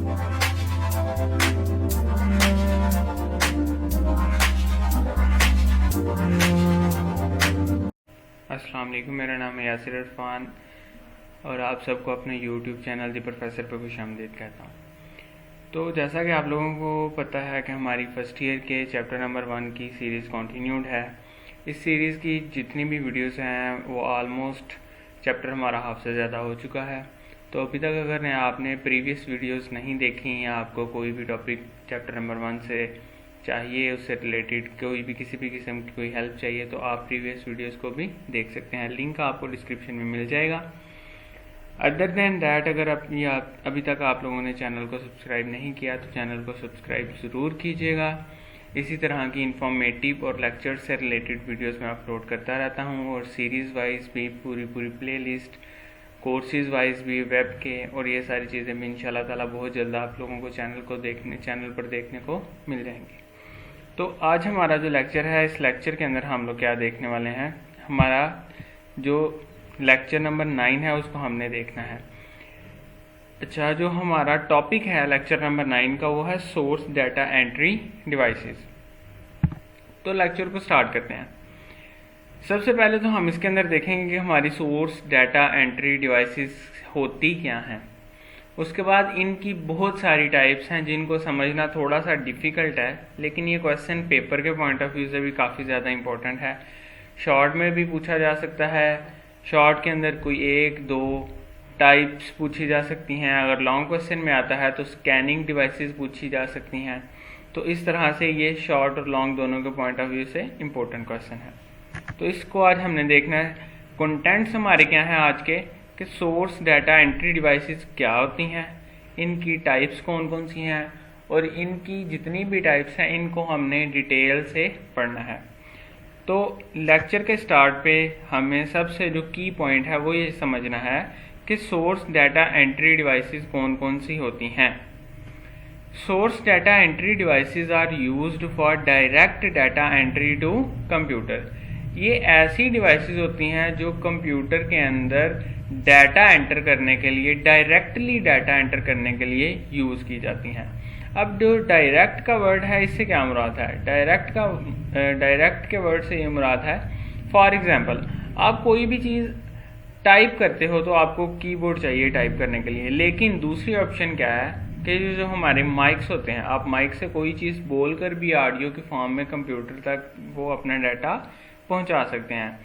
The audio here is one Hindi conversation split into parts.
अस्सलाम वालेकुम, मेरा नाम है यासिर इरफान और आप सबको अपने YouTube चैनल दी प्रोफेसर पर खुशामदीद कहता हूँ। तो जैसा कि आप लोगों को पता है कि हमारी फर्स्ट ईयर के चैप्टर नंबर 1 की सीरीज़ कंटिन्यूड है। इस सीरीज़ की जितनी भी वीडियोस हैं वो ऑलमोस्ट चैप्टर हमारा हाफ से ज़्यादा हो चुका है। तो अभी तक अगर आपने प्रीवियस वीडियोस नहीं देखी या आपको कोई भी टॉपिक चैप्टर नंबर 1 से चाहिए, उससे रिलेटेड कोई भी किसी भी किस्म की कोई हेल्प चाहिए, तो आप प्रीवियस वीडियोस को भी देख सकते हैं। लिंक आपको डिस्क्रिप्शन में मिल जाएगा। अदर देन दैट, अगर अभी तक आप लोगों ने चैनल को सब्सक्राइब नहीं किया तो चैनल को सब्सक्राइब ज़रूर कीजिएगा। इसी तरह की इंफॉर्मेटिव और लेक्चर से रिलेटेड वीडियोस मैं अपलोड करता रहता हूँ, और सीरीज़ वाइज भी पूरी प्ले लिस्ट, कोर्सेज़ वाइज भी, वेब के, और ये सारी चीज़ें भी इंशाल्लाह ताला बहुत जल्द आप लोगों को चैनल पर देखने को मिल जाएंगी। तो आज हमारा जो लेक्चर है, इस लेक्चर के अंदर हम लोग क्या देखने वाले हैं, हमारा जो लेक्चर नंबर 9 है उसको हमने देखना है। अच्छा, जो हमारा टॉपिक है लेक्चर नंबर 9 का वो है सोर्स डाटा एंट्री डिवाइसेस। तो लेक्चर को स्टार्ट करते हैं। सबसे पहले तो हम इसके अंदर देखेंगे कि हमारी सोर्स डाटा एंट्री डिवाइसेस होती क्या हैं। उसके बाद इनकी बहुत सारी टाइप्स हैं जिनको समझना थोड़ा सा डिफ़िकल्ट है, लेकिन ये क्वेश्चन पेपर के पॉइंट ऑफ व्यू से भी काफ़ी ज़्यादा इंपॉर्टेंट है। शॉर्ट में भी पूछा जा सकता है, शॉर्ट के अंदर कोई 1-2 टाइप्स पूछी जा सकती हैं। अगर लॉन्ग क्वेश्चन में आता है तो स्कैनिंग डिवाइसेस पूछी जा सकती हैं। तो इस तरह से ये शॉर्ट और लॉन्ग दोनों के पॉइंट ऑफ व्यू से इम्पोर्टेंट क्वेश्चन है। तो इसको आज हमने देखना है। कंटेंट्स हमारे क्या हैं आज के, कि सोर्स डाटा एंट्री डिवाइसेस क्या होती हैं, इनकी टाइप्स कौन कौन सी हैं, और इनकी जितनी भी टाइप्स हैं इनको हमने डिटेल से पढ़ना है। तो लेक्चर के स्टार्ट पे हमें सबसे जो की पॉइंट है वो ये समझना है कि सोर्स डाटा एंट्री डिवाइसेस कौन कौन सी होती हैं। Source data entry devices are used for direct data entry to computer. ये ऐसी डिवाइसेस होती हैं जो कंप्यूटर के अंदर डाटा एंटर करने के लिए, डायरेक्टली डाटा एंटर करने के लिए यूज़ की जाती हैं। अब जो डायरेक्ट का वर्ड है, इससे क्या मुराद है? डायरेक्ट के वर्ड से ये मुराद है, फॉर एग्जांपल आप कोई भी चीज़ टाइप करते हो तो आपको कीबोर्ड चाहिए टाइप करने के लिए, लेकिन दूसरी ऑप्शन क्या है कि जो हमारे माइक्स होते हैं, आप माइक से कोई चीज़ बोलकर भी ऑडियो के फॉर्म में कंप्यूटर तक वो अपना डाटा पहुंचा सकते हैं।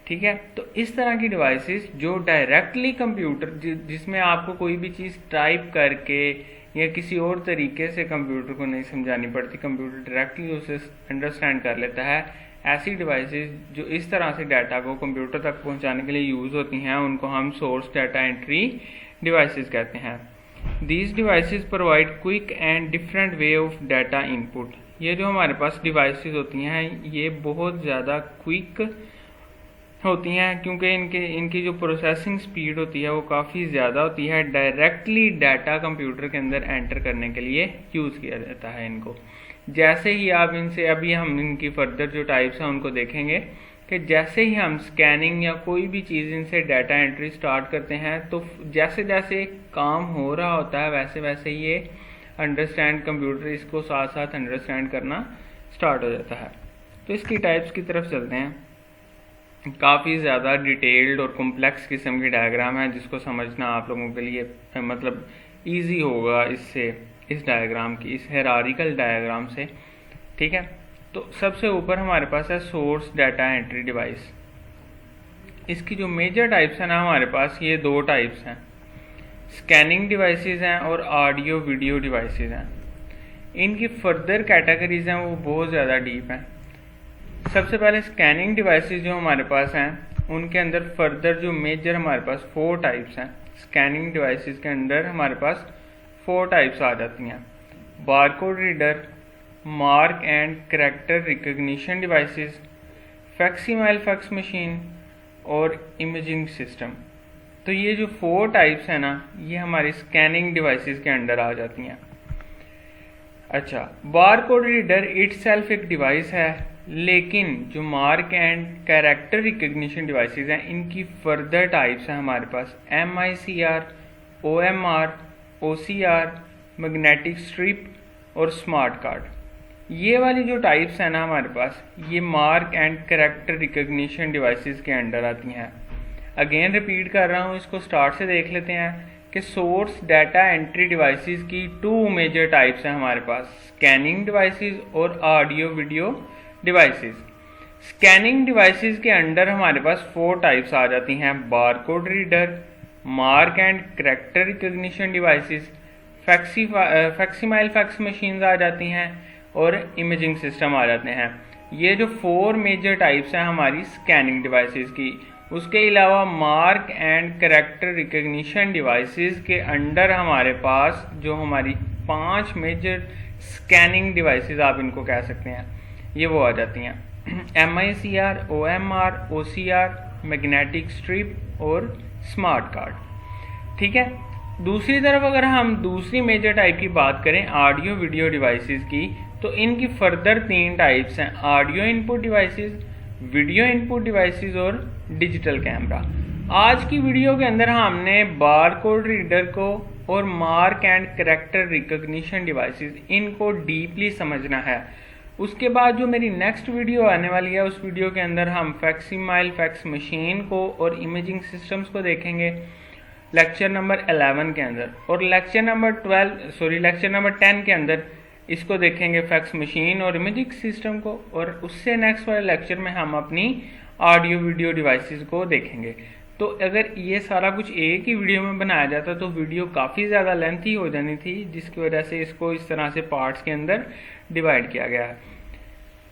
ठीक है, तो इस तरह की डिवाइसेस जो डायरेक्टली कंप्यूटर, जिसमें आपको कोई भी चीज़ टाइप करके या किसी और तरीके से कंप्यूटर को नहीं समझानी पड़ती, कंप्यूटर डायरेक्टली उसे अंडरस्टैंड कर लेता है, ऐसी डिवाइसेस जो इस तरह से डाटा को कंप्यूटर तक पहुंचाने के लिए यूज़ होती हैं, उनको हम सोर्स डाटा एंट्री डिवाइसेस कहते हैं। These devices provide quick and different way of data input. ये जो हमारे पास डिवाइसेस होती हैं ये बहुत ज़्यादा क्विक होती हैं, क्योंकि इनकी जो प्रोसेसिंग स्पीड होती है वो काफ़ी ज़्यादा होती है। डायरेक्टली डाटा कंप्यूटर के अंदर एंटर करने के लिए यूज़ किया जाता है इनको। जैसे ही आप इनसे, अभी हम इनकी फर्दर जो टाइप्स हैं उनको देखेंगे, कि जैसे ही हम स्कैनिंग या कोई भी चीज़ इनसे डाटा एंट्री स्टार्ट करते हैं तो जैसे जैसे काम हो रहा होता है वैसे वैसे ये कंप्यूटर इसको साथ साथ अंडरस्टैंड करना स्टार्ट हो जाता है। तो इसकी टाइप्स की तरफ चलते हैं। काफ़ी ज़्यादा डिटेल्ड और कॉम्प्लेक्स किस्म की डायग्राम है जिसको समझना आप लोगों के लिए मतलब ईजी होगा इससे, इस डायग्राम की, इस हायरार्किकल डायग्राम से। ठीक है, तो सबसे ऊपर हमारे पास है सोर्स डाटा एंट्री डिवाइस। इसकी जो मेजर टाइप्स हैं ना हमारे पास, ये 2 टाइप्स हैं, स्कैनिंग डिवाइसेस हैं और ऑडियो वीडियो डिवाइसेस हैं। इनकी फर्दर कैटेगरीज हैं वो बहुत ज़्यादा डीप हैं। सबसे पहले स्कैनिंग डिवाइसेस जो हमारे पास हैं उनके अंदर फर्दर जो मेजर हमारे पास 4 टाइप्स हैं। स्कैनिंग डिवाइसेस के अंदर हमारे पास 4 टाइप्स आ जाती हैं। Barcode reader, mark and character recognition devices, facsimile fax machine और इमेजिंग सिस्टम। तो ये जो 4 टाइप्स हैं ना, ये हमारी स्कैनिंग डिवाइसेस के अंडर आ जाती हैं। अच्छा, बारकोड रीडर इटसेल्फ एक डिवाइस है, लेकिन जो mark and character recognition devices हैं इनकी फर्दर टाइप्स हैं हमारे पास MICR, OMR, OCR, magnetic strip और स्मार्ट कार्ड। ये वाली जो टाइप्स हैं ना हमारे पास, ये mark and character recognition devices के अंडर आती हैं। अगेन रिपीट कर रहा हूँ, इसको स्टार्ट से देख लेते हैं कि सोर्स डाटा एंट्री डिवाइसेस की 2 मेजर टाइप्स हैं हमारे पास, स्कैनिंग डिवाइसेस और audio video devices. Scanning devices के अंडर हमारे पास 4 टाइप्स आ जाती हैं, barcode reader, mark and character recognition devices, facsimile fax machines आ जाती हैं और इमेजिंग सिस्टम आ जाते हैं। ये जो 4 मेजर टाइप्स हैं हमारी स्कैनिंग डिवाइसेस की। उसके अलावा mark and character recognition devices के अंडर हमारे पास जो हमारी 5 मेजर स्कैनिंग डिवाइसेस आप इनको कह सकते हैं, ये वो आ जाती हैं, MICR, OMR, OCR, magnetic strip और स्मार्ट कार्ड। ठीक है। दूसरी तरफ अगर हम दूसरी मेजर टाइप की बात करें ऑडियो वीडियो डिवाइसेस की, तो इनकी फर्दर 3 टाइप्स हैं, audio input devices, video input devices और डिजिटल कैमरा। आज की वीडियो के अंदर हमने बारकोड रीडर को और mark and character recognition devices इनको डीपली समझना है। उसके बाद जो मेरी नेक्स्ट वीडियो आने वाली है, उस वीडियो के अंदर हम फैक्सिमाइल फैक्स मशीन को और इमेजिंग सिस्टम्स को देखेंगे लेक्चर नंबर 11 के अंदर, और लेक्चर नंबर 10 के अंदर इसको देखेंगे फैक्स मशीन और इमेजिंग सिस्टम को, और उससे नेक्स्ट वाले लेक्चर में हम अपनी ऑडियो वीडियो डिवाइसेस को देखेंगे। तो अगर ये सारा कुछ एक ही वीडियो में बनाया जाता तो वीडियो काफ़ी ज़्यादा लेंथी हो जानी थी, जिसकी वजह से इसको इस तरह से पार्ट्स के अंदर डिवाइड किया गया है।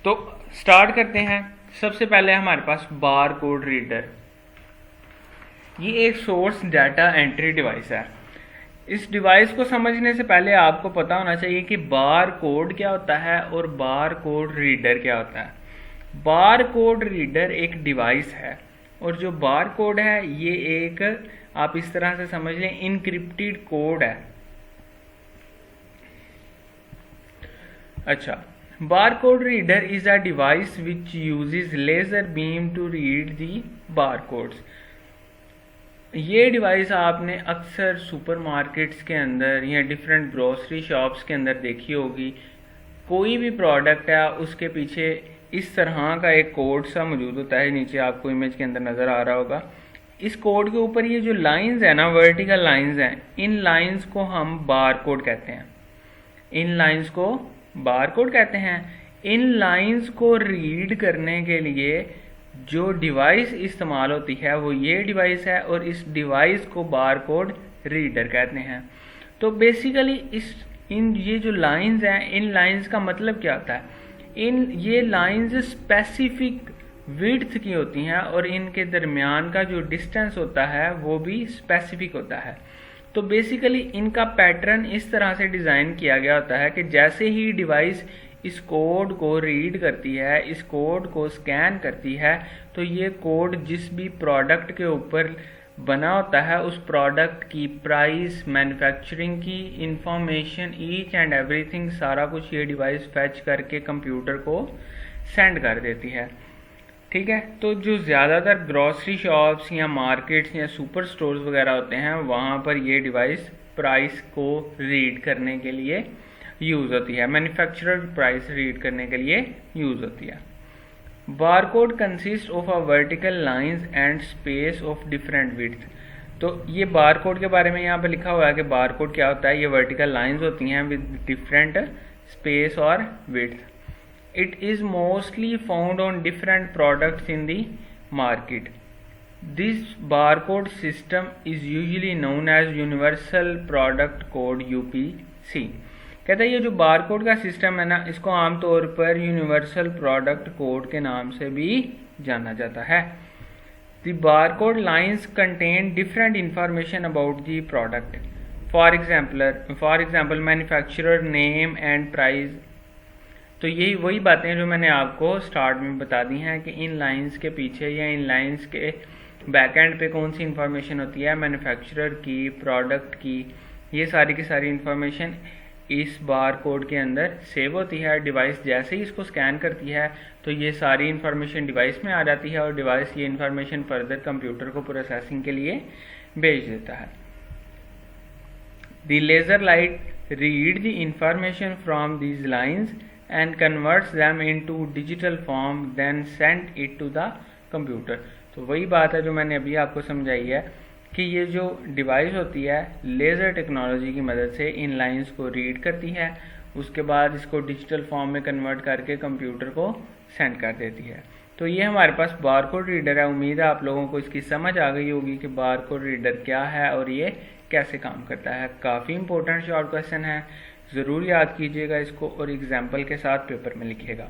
तो स्टार्ट करते हैं। सबसे पहले हमारे पास बार कोड रीडर। ये एक सोर्स डाटा एंट्री डिवाइस है। इस डिवाइस को समझने से पहले आपको पता होना चाहिए कि बार कोड क्या होता है और बार कोड रीडर क्या होता है। बार कोड रीडर एक डिवाइस है, और जो बार कोड है ये एक, आप इस तरह से समझ लें, इनक्रिप्टेड कोड है। अच्छा, bar code reader is a device which uses laser beam to read the bar codes. ये डिवाइस आपने अक्सर सुपरमार्केट्स के अंदर या डिफरेंट ग्रोसरी शॉप्स के अंदर देखी होगी। कोई भी प्रोडक्ट है उसके पीछे इस तरह का एक कोड सा मौजूद होता है, नीचे आपको इमेज के अंदर नज़र आ रहा होगा। इस कोड के ऊपर ये जो लाइंस है ना, वर्टिकल लाइंस हैं, इन लाइंस को हम बार कोड कहते हैं। इन लाइंस को बार कोड कहते हैं। इन लाइंस को रीड करने के लिए जो डिवाइस इस्तेमाल होती है वो ये डिवाइस है, और इस डिवाइस को बार कोड रीडर कहते हैं। तो बेसिकली ये जो लाइंस हैं, इन लाइंस का मतलब क्या होता है? ये लाइंस स्पेसिफिक विड्थ की होती हैं, और इनके दरमियान का जो डिस्टेंस होता है वो भी स्पेसिफिक होता है। तो बेसिकली इनका पैटर्न इस तरह से डिज़ाइन किया गया होता है कि जैसे ही डिवाइस इस कोड को रीड करती है, इस कोड को स्कैन करती है, तो ये कोड जिस भी प्रोडक्ट के ऊपर बना होता है उस प्रोडक्ट की प्राइस, मैन्युफैक्चरिंग की इंफॉर्मेशन, ईच एंड एवरीथिंग, सारा कुछ ये डिवाइस फैच करके कंप्यूटर को सेंड कर देती है। ठीक है। तो जो ज़्यादातर ग्रॉसरी शॉप्स या मार्केट्स या सुपर स्टोर्स वगैरह होते हैं, वहाँ पर ये डिवाइस प्राइस को रीड करने के लिए यूज़ होती है, मैन्युफैक्चरर प्राइस रीड करने के लिए यूज़ होती है। Barcode consist of a vertical lines and space of different width. तो ये बारकोड के बारे में यहाँ पे लिखा हुआ है कि बारकोड क्या होता है। ये वर्टिकल लाइंस होती हैं विद डिफरेंट स्पेस और width. It is mostly found on different products in the market. This barcode system is usually known as universal product code UPC। कहता है ये जो बारकोड का सिस्टम है ना, इसको आमतौर पर यूनिवर्सल प्रोडक्ट कोड के नाम से भी जाना जाता है। The barcode lines contain different information about the product. For example manufacturer name and price. तो यही वही बातें जो मैंने आपको स्टार्ट में बता दी हैं कि इन लाइंस के पीछे या इन लाइंस के बैकएंड पे कौन सी इंफॉर्मेशन होती है, मैन्युफैक्चरर की, प्रोडक्ट की, ये सारी की सारी इंफॉर्मेशन इस बार कोड के अंदर सेव होती है। डिवाइस जैसे ही इसको स्कैन करती है तो ये सारी इंफॉर्मेशन डिवाइस में आ जाती है, और डिवाइस ये इंफॉर्मेशन फर्दर कंप्यूटर को प्रोसेसिंग के लिए भेज देता है। The laser light read the information from these lines and converts them into digital form, then send it to the computer। तो वही बात है जो मैंने अभी आपको समझाई है कि ये जो डिवाइस होती है लेज़र टेक्नोलॉजी की मदद से इन लाइंस को रीड करती है, उसके बाद इसको डिजिटल फॉर्म में कन्वर्ट करके कंप्यूटर को सेंड कर देती है। तो ये हमारे पास बारकोड रीडर है। उम्मीद है आप लोगों को इसकी समझ आ गई होगी कि बारकोड रीडर क्या है और ये कैसे काम करता है। काफ़ी इंपॉर्टेंट शॉर्ट क्वेश्चन है, ज़रूर याद कीजिएगा इसको और एग्जाम्पल के साथ पेपर में लिखिएगा।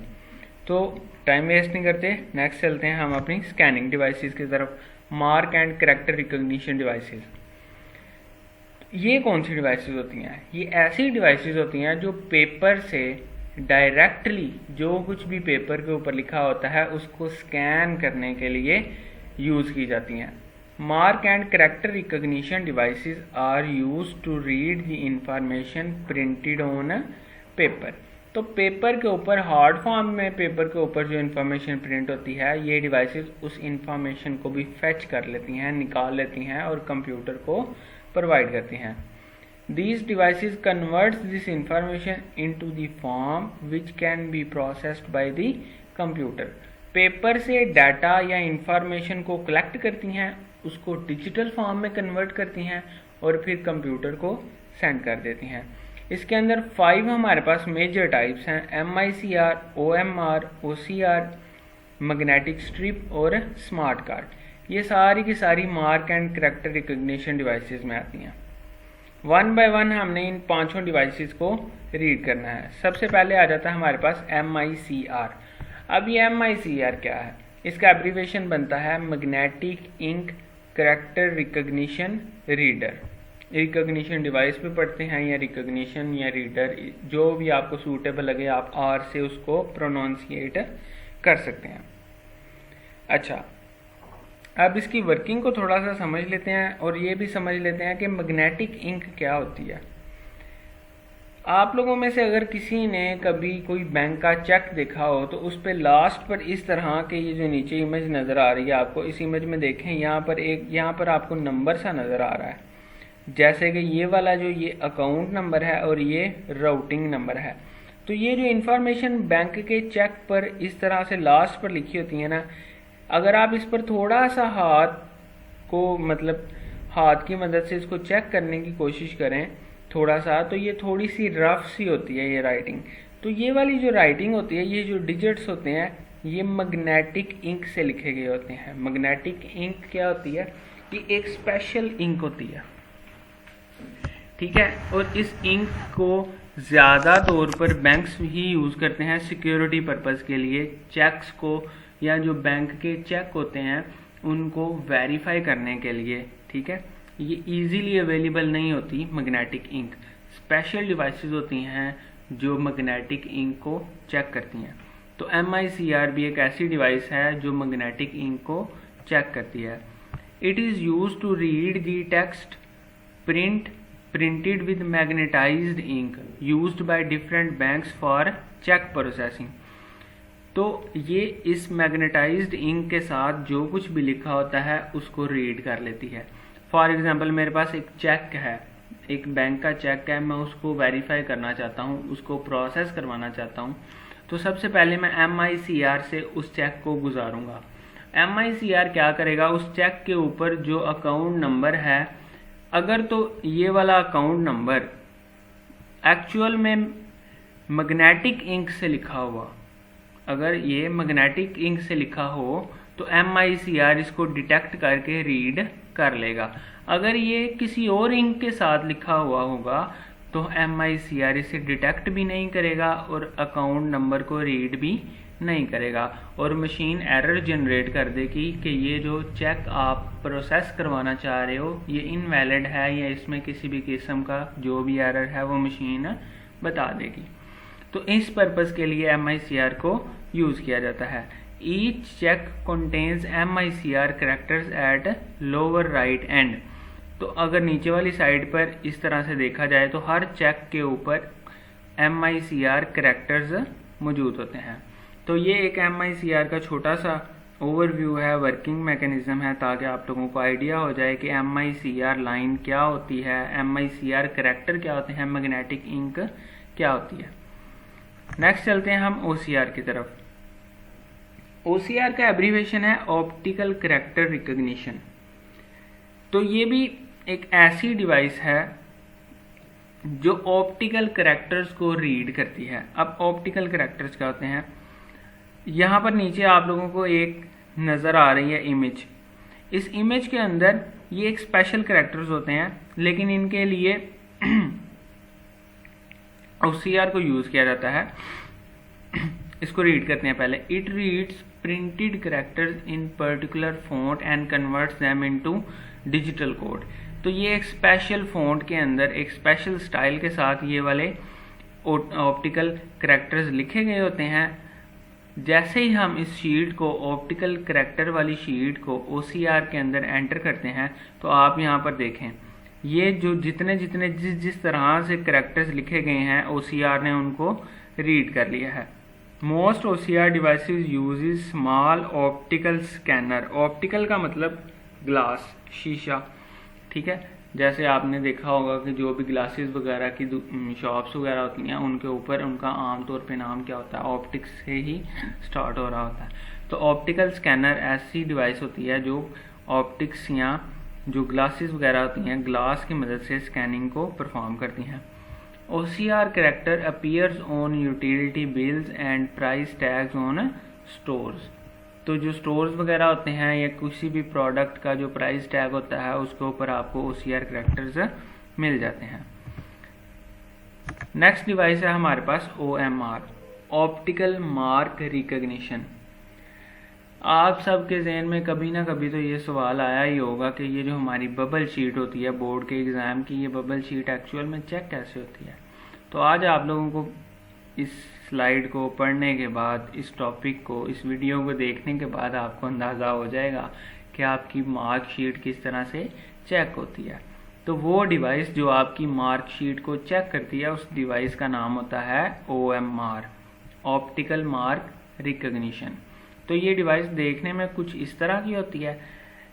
तो टाइम वेस्ट नहीं करते, नेक्स्ट चलते हैं हम अपनी स्कैनिंग डिवाइसेस की तरफ। Mark and character recognition devices, ये कौन सी डिवाइसेस होती हैं? ये ऐसी डिवाइसेस होती हैं जो पेपर से डायरेक्टली जो कुछ भी पेपर के ऊपर लिखा होता है उसको स्कैन करने के लिए यूज़ की जाती हैं। Mark and character recognition devices are used to read the information printed on paper. तो पेपर के ऊपर, हार्ड फॉर्म में पेपर के ऊपर जो इन्फॉर्मेशन प्रिंट होती है, ये डिवाइसेस उस इंफॉर्मेशन को भी फेच कर लेती हैं, निकाल लेती हैं और कंप्यूटर को प्रोवाइड करती हैं। These devices converts this information into the form which can be processed by the computer। Paper से डाटा या इंफॉर्मेशन को कलेक्ट करती हैं, उसको डिजिटल फॉर्म में कन्वर्ट करती हैं और फिर कंप्यूटर को सेंड कर देती हैं। इसके अंदर 5 हमारे पास मेजर टाइप्स हैं, MICR, OMR, OCR, magnetic strip और स्मार्ट कार्ड। ये सारी की सारी mark and character recognition devices में आती हैं। वन बाय वन हमने इन 5 डिवाइसेस को रीड करना है। सबसे पहले आ जाता है हमारे पास MICR। अब ये MICR क्या है? इसका एब्रीविएशन बनता है magnetic ink character recognition reader. Recognition device पे पढ़ते हैं या रिकॉग्निशन या रीडर, जो भी आपको सूटेबल लगे आप R से उसको प्रोनाउंसिएट कर सकते हैं। अच्छा, अब इसकी वर्किंग को थोड़ा सा समझ लेते हैं और ये भी समझ लेते हैं कि मैग्नेटिक इंक क्या होती है। आप लोगों में से अगर किसी ने कभी कोई बैंक का चेक देखा हो तो उस पर लास्ट पर इस तरह के ये जो नीचे इमेज नज़र आ रही है आपको, इस इमेज में देखें यहाँ पर आपको नंबर सा नज़र आ रहा है, जैसे कि ये वाला जो ये अकाउंट नंबर है और ये राउटिंग नंबर है। तो ये जो इंफॉर्मेशन बैंक के चेक पर इस तरह से लास्ट पर लिखी होती है ना, अगर आप इस पर थोड़ा सा हाथ की मदद से इसको चेक करने की कोशिश करें थोड़ा सा, तो ये थोड़ी सी रफ सी होती है ये राइटिंग। तो ये वाली जो राइटिंग होती है, ये जो डिजिट्स होते हैं, ये मैग्नेटिक इंक से लिखे गए होते हैं। मैग्नेटिक इंक क्या होती है? ये एक स्पेशल इंक होती है, ठीक है। और इस इंक को ज़्यादा तौर पर बैंक्स ही यूज़ करते हैं सिक्योरिटी पर्पज़ के लिए, चेक्स को या जो बैंक के चेक होते हैं उनको वेरीफाई करने के लिए, ठीक है। ये इजीली अवेलेबल नहीं होती मैग्नेटिक इंक, स्पेशल डिवाइसेस होती हैं जो मैग्नेटिक इंक को चेक करती हैं। तो MICR भी एक ऐसी डिवाइस है जो मैग्नेटिक इंक को चेक करती है। It is use to read the text printed with magnetized ink used by different banks for check processing। तो ये इस मैग्नेटाइज्ड इंक के साथ जो कुछ भी लिखा होता है उसको रीड कर लेती है। फॉर एग्जांपल मेरे पास एक चेक है, एक बैंक का चेक है, मैं उसको वेरीफाई करना चाहता हूँ, उसको प्रोसेस करवाना चाहता हूँ, तो सबसे पहले मैं MICR से उस चेक को गुजारूंगा। MICR क्या करेगा? उस चेक के ऊपर जो अकाउंट नंबर है, अगर तो ये वाला अकाउंट नंबर एक्चुअल में मैग्नेटिक इंक से लिखा हुआ, अगर ये मैग्नेटिक इंक से लिखा हो तो MICR इसको डिटेक्ट करके रीड कर लेगा। अगर ये किसी और इंक के साथ लिखा हुआ होगा तो MICR इसे डिटेक्ट भी नहीं करेगा और अकाउंट नंबर को रीड भी नहीं करेगा और मशीन एरर जनरेट कर देगी कि ये जो चेक आप प्रोसेस करवाना चाह रहे हो ये इनवैलिड है या इसमें किसी भी किस्म का जो भी एरर है वो मशीन बता देगी। तो इस पर्पज़ के लिए MICR को यूज़ किया जाता है। Each check contains MICR characters at lower right end. तो अगर नीचे वाली साइड पर इस तरह से देखा जाए तो हर चेक के ऊपर MICR कैरेक्टर्स मौजूद होते हैं। तो ये एक MICR का छोटा सा ओवरव्यू है, वर्किंग मैकेनिज्म है, ताकि आप लोगों को आइडिया हो जाए कि MICR लाइन क्या होती है, MICR करैक्टर क्या होते हैं, मैग्नेटिक इंक क्या होती है। नेक्स्ट चलते हैं हम OCR की तरफ। OCR का एब्रीविएशन है ऑप्टिकल करैक्टर रिकॉग्निशन। तो ये भी एक ऐसी डिवाइस है जो ऑप्टिकल करैक्टर्स को रीड करती है। अब ऑप्टिकल करैक्टर्स क्या होते हैं, यहाँ पर नीचे आप लोगों को एक नज़र आ रही है इमेज। इस इमेज के अंदर ये एक स्पेशल करैक्टर्स होते हैं, लेकिन इनके लिए OCR को यूज़ किया जाता है। इसको रीड करते हैं पहले। It reads printed characters in particular font and converts them into digital code. तो ये एक स्पेशल फॉन्ट के अंदर एक स्पेशल स्टाइल के साथ ये वाले ऑप्टिकल करैक्टर्स लिखे गए होते हैं। जैसे ही हम इस शीट को, ऑप्टिकल करैक्टर वाली शीट को OCR के अंदर एंटर करते हैं, तो आप यहाँ पर देखें ये जो जितने जिस तरह से करैक्टर्स लिखे गए हैं OCR ने उनको रीड कर लिया है। Most OCR devices uses small optical scanner. Optical का मतलब ग्लास, शीशा, ठीक है। जैसे आपने देखा होगा कि जो भी ग्लासेस वगैरह की शॉप्स वगैरह होती हैं, उनके ऊपर उनका आमतौर पे नाम क्या होता है, ऑप्टिक्स से ही स्टार्ट हो रहा होता है। तो ऑप्टिकल स्कैनर ऐसी डिवाइस होती है जो ऑप्टिक्स या जो ग्लासेस वगैरह होती हैं, ग्लास की मदद से स्कैनिंग को परफॉर्म करती हैं। OCR character appears on utility bills and price tags on stores. तो जो स्टोर्स वगैरह होते हैं या किसी भी प्रोडक्ट का जो प्राइस टैग होता है उसके ऊपर आपको OCR करैक्टर्स मिल जाते हैं। नेक्स्ट डिवाइस है हमारे पास OMR, ऑप्टिकल मार्क रिकॉग्निशन। आप सबके जहन में कभी ना कभी तो ये सवाल आया ही होगा कि ये जो हमारी बबल शीट होती है बोर्ड के एग्ज़ाम की, ये बबल शीट एक्चुअल में चेक कैसे होती है। तो आज आप लोगों को इस स्लाइड को पढ़ने के बाद, इस टॉपिक को, इस वीडियो को देखने के बाद आपको अंदाज़ा हो जाएगा कि आपकी मार्क शीट किस तरह से चेक होती है। तो वो डिवाइस जो आपकी मार्क शीट को चेक करती है उस डिवाइस का नाम होता है OMR, ऑप्टिकल मार्क रिकॉग्निशन। तो ये डिवाइस देखने में कुछ इस तरह की होती है।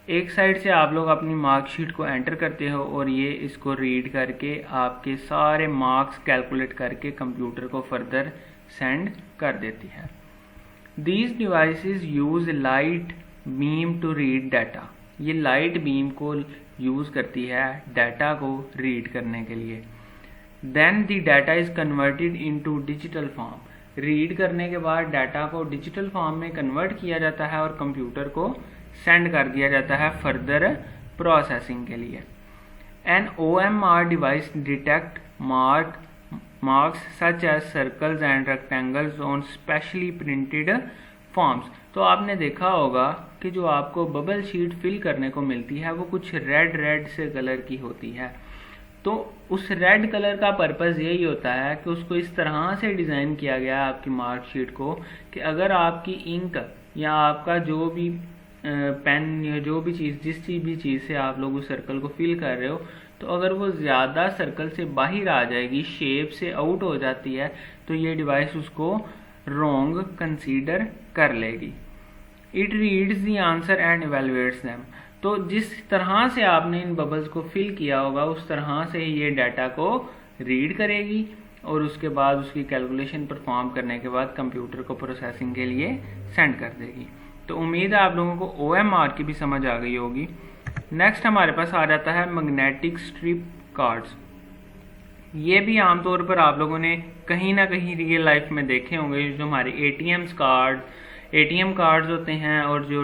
एक साइड से आप लोग अपनी मार्कशीट को एंटर करते हो और ये इसको रीड करके आपके सारे मार्क्स कैलकुलेट करके कंप्यूटर को फर्दर सेंड कर देती है। These devices use light beam to read data. ये लाइट बीम को यूज करती है डाटा को रीड करने के लिए। Then the data is converted into digital form. Read करने के बाद डाटा को डिजिटल फॉर्म में कन्वर्ट किया जाता है और कंप्यूटर को सेंड कर दिया जाता है फर्दर प्रोसेसिंग के लिए। An OMR device detect marks such as circles and rectangles on specially printed forms। तो आपने देखा होगा कि जो आपको बबल शीट फिल करने को मिलती है वो कुछ रेड से कलर की होती है। तो उस रेड कलर का पर्पज़ यही होता है कि उसको इस तरह से डिज़ाइन किया गया है आपकी मार्कशीट को कि अगर आपकी इंक या आपका जो भी पेन या जो भी चीज़, जिस भी चीज़ से आप लोग उस सर्कल को फिल कर रहे हो, तो अगर वो ज़्यादा सर्कल से बाहर आ जाएगी, शेप से आउट हो जाती है, तो ये डिवाइस उसको रॉन्ग कंसीडर कर लेगी। It reads the answer and evaluates them. तो जिस तरह से आपने इन बबल्स को फिल किया होगा उस तरह से ही ये डाटा को रीड करेगी और उसके बाद उसकी कैलकुलेशन परफॉर्म करने के बाद कंप्यूटर को प्रोसेसिंग के लिए सेंड कर देगी। तो उम्मीद है आप लोगों को OMR की भी समझ आ गई होगी। नेक्स्ट हमारे पास आ जाता है मैग्नेटिक स्ट्रिप कार्ड्स। ये भी आमतौर पर आप लोगों ने कहीं ना कहीं रियल लाइफ में देखे होंगे। जो हमारे ATM कार्ड्स होते हैं और जो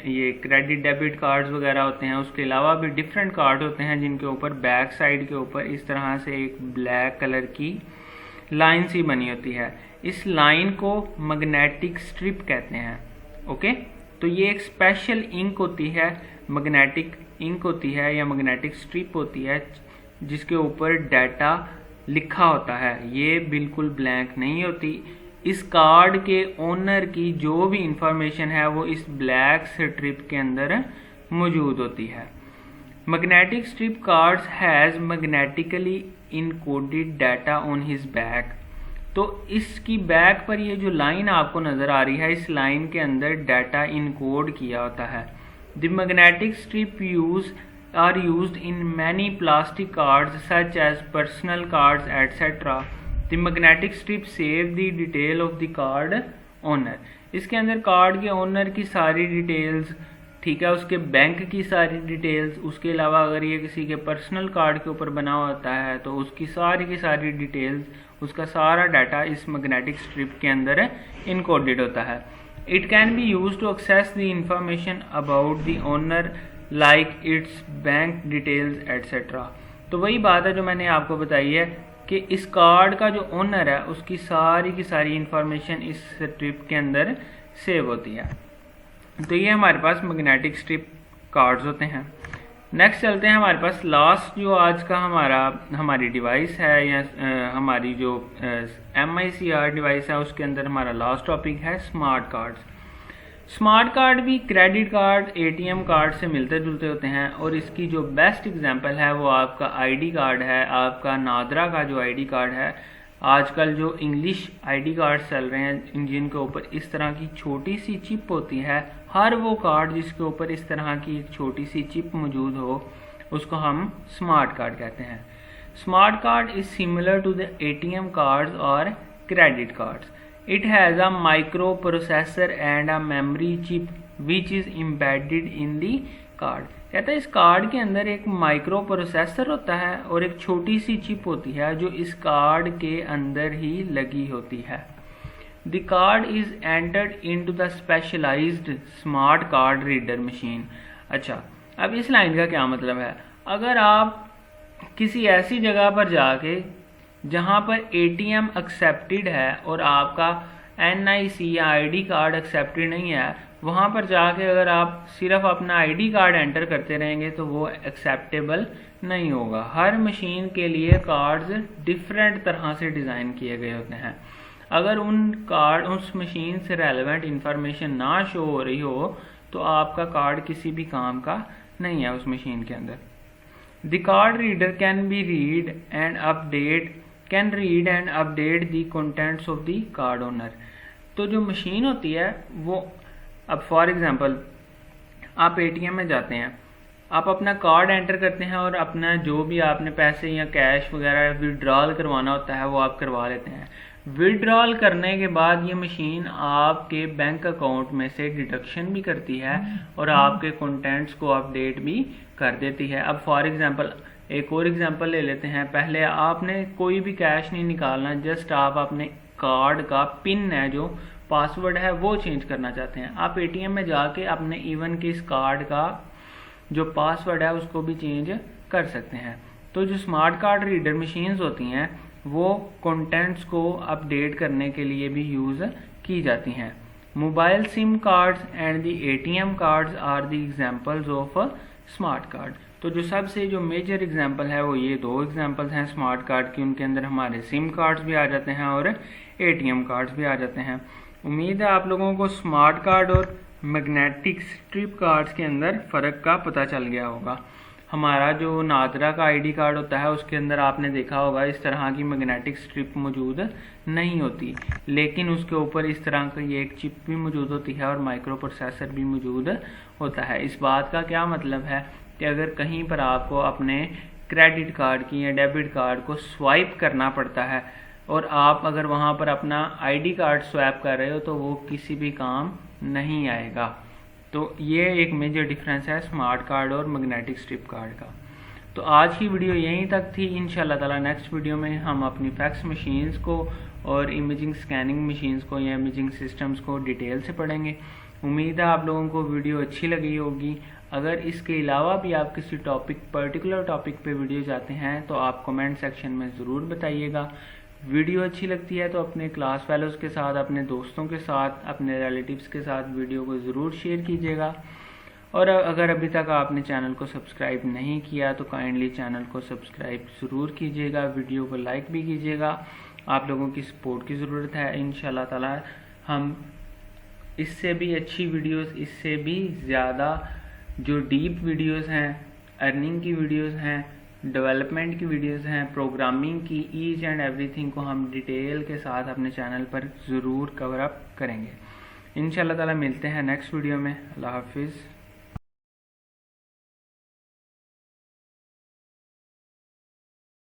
ये क्रेडिट डेबिट कार्ड्स वगैरह होते हैं, उसके अलावा भी डिफरेंट कार्ड होते हैं जिनके ऊपर बैक साइड के ऊपर इस तरह से एक ब्लैक कलर की लाइन सी बनी होती है। इस लाइन को मैग्नेटिक स्ट्रिप कहते हैं। ओके, तो ये एक स्पेशल इंक होती है, मैग्नेटिक इंक होती है या मैग्नेटिक स्ट्रिप होती है जिसके ऊपर डाटा लिखा होता है। ये बिल्कुल ब्लैंक नहीं होती। इस कार्ड के ओनर की जो भी इंफॉर्मेशन है वो इस ब्लैक स्ट्रिप के अंदर मौजूद होती है। Magnetic strip cards has magnetically encoded data on his back. तो इसकी बैक पर ये जो लाइन आपको नज़र आ रही है, इस लाइन के अंदर डाटा इनकोड किया होता है। The magnetic strip are used in many plastic cards such as personal cards etc. The magnetic strip save the detail of the card owner. इसके अंदर कार्ड के ओनर की सारी डिटेल्स, ठीक है, उसके बैंक की सारी डिटेल्स, उसके अलावा अगर ये किसी के पर्सनल कार्ड के ऊपर बना होता है तो उसकी सारी की सारी डिटेल्स, उसका सारा डाटा इस मैग्नेटिक स्ट्रिप के अंदर इनकोडेड होता है। It can be use to access the information about the owner like its bank details etcetera. तो वही बात है जो मैंने आपको बताई है कि इस कार्ड का जो ओनर है उसकी सारी की सारी इंफॉर्मेशन इस स्ट्रिप के अंदर सेव होती है। तो ये हमारे पास मैग्नेटिक स्ट्रिप कार्ड्स होते हैं। नेक्स्ट चलते हैं हमारे पास लास्ट जो आज का हमारी डिवाइस है या हमारी जो MICR डिवाइस है, उसके अंदर हमारा लास्ट टॉपिक है स्मार्ट कार्ड्स। स्मार्ट कार्ड भी क्रेडिट कार्ड, ATM कार्ड से मिलते जुलते होते हैं और इसकी जो बेस्ट एग्जांपल है वो आपका ID कार्ड है। आपका नादरा का जो ID कार्ड है, आजकल जो इंग्लिश ID कार्ड चल रहे हैं जिनके ऊपर इस तरह की छोटी सी चिप होती है, हर वो कार्ड जिसके ऊपर इस तरह की एक छोटी सी चिप मौजूद हो उसको हम स्मार्ट कार्ड कहते हैं। Smart card is similar to the ATM cards और credit cards. It has a microprocessor and a memory chip which is embedded in the card. कहता है इस कार्ड के अंदर एक माइक्रो प्रोसेसर होता है और एक छोटी सी चिप होती है जो इस कार्ड के अंदर ही लगी होती है। The card is entered into the specialized smart card reader machine. अच्छा, अब इस लाइन का क्या मतलब है? अगर आप किसी ऐसी जगह पर जाके जहाँ पर ATM एक्सेप्टेड है और आपका NIC या ID कार्ड एक्सेप्टेड नहीं है, वहाँ पर जाके अगर आप सिर्फ अपना ID कार्ड एंटर करते रहेंगे तो वो एक्सेप्टेबल नहीं होगा। हर मशीन के लिए कार्ड्स डिफरेंट तरह से डिज़ाइन किए गए होते हैं। अगर उस मशीन से रेलेवेंट इंफॉर्मेशन ना शो हो रही हो तो आपका कार्ड किसी भी काम का नहीं है उस मशीन के अंदर। The card reader can read and update the contents of the card owner. तो जो मशीन होती है वो, अब फॉर एग्जांपल आप ATM में जाते हैं, आप अपना कार्ड एंटर करते हैं और अपना जो भी आपने पैसे या कैश वगैरह विड्रॉल करवाना होता है वो आप करवा लेते हैं। विड्रॉल करने के बाद ये मशीन आपके बैंक अकाउंट में से डिडक्शन भी करती है और आपके कंटेंट्स को अपडेट भी कर देती है। अब फॉर एग्जांपल एक और एग्जांपल ले लेते हैं। पहले आपने कोई भी कैश नहीं निकालना, जस्ट आप अपने कार्ड का पिन है जो पासवर्ड है वो चेंज करना चाहते हैं। आप ATM में जाके अपने इवन के इस कार्ड का जो पासवर्ड है उसको भी चेंज कर सकते हैं। तो जो स्मार्ट कार्ड रीडर मशीन्स होती हैं वो कंटेंट्स को अपडेट करने के लिए भी यूज़ की जाती हैं। Mobile SIM cards and the ATM cards are the examples of smart card. तो जो मेजर एग्जांपल है वो ये दो एग्जांपल्स हैं स्मार्ट कार्ड की। उनके अंदर हमारे सिम कार्ड्स भी आ जाते हैं और ATM कार्ड्स भी आ जाते हैं। उम्मीद है आप लोगों को स्मार्ट कार्ड और मैग्नेटिक स्ट्रिप कार्ड्स के अंदर फ़र्क का पता चल गया होगा। हमारा जो नादरा का ID कार्ड होता है उसके अंदर आपने देखा होगा इस तरह की मैग्नेटिक स्ट्रिप मौजूद नहीं होती, लेकिन उसके ऊपर इस तरह की एक चिप भी मौजूद होती है और माइक्रो प्रोसेसर भी मौजूद होता है। इस बात का क्या मतलब है कि अगर कहीं पर आपको अपने क्रेडिट कार्ड की या डेबिट कार्ड को स्वाइप करना पड़ता है और आप अगर वहाँ पर अपना ID कार्ड स्वैप कर रहे हो तो वो किसी भी काम नहीं आएगा। तो ये एक मेजर डिफरेंस है स्मार्ट कार्ड और मैग्नेटिक स्ट्रिप कार्ड का। तो आज की वीडियो यहीं तक थी। इंशाल्लाह ताला नेक्स्ट वीडियो में हम अपनी फैक्स मशीन्स को और इमेजिंग स्कैनिंग मशीन्स को या इमेजिंग सिस्टम्स को डिटेल से पढ़ेंगे। उम्मीद है आप लोगों को वीडियो अच्छी लगी होगी। अगर इसके अलावा भी आप किसी पर्टिकुलर टॉपिक पे वीडियो चाहते हैं तो आप कमेंट सेक्शन में ज़रूर बताइएगा। वीडियो अच्छी लगती है तो अपने क्लास फेलोज़ के साथ, अपने दोस्तों के साथ, अपने रिलेटिव्स के साथ वीडियो को ज़रूर शेयर कीजिएगा। और अगर अभी तक आपने चैनल को सब्सक्राइब नहीं किया तो काइंडली चैनल को सब्सक्राइब ज़रूर कीजिएगा, वीडियो को लाइक भी कीजिएगा। आप लोगों की सपोर्ट की ज़रूरत है। इंशाल्लाह ताला हम इससे भी अच्छी वीडियोस, इससे भी ज़्यादा जो डीप वीडियोस हैं, अर्निंग की वीडियोस हैं, डेवलपमेंट की वीडियोस हैं, प्रोग्रामिंग की, ईच एंड एवरीथिंग को हम डिटेल के साथ अपने चैनल पर ज़रूर कवर अप करेंगे। इंशाल्लाह ताला मिलते हैं नेक्स्ट वीडियो में। अल्लाह हाफिज़।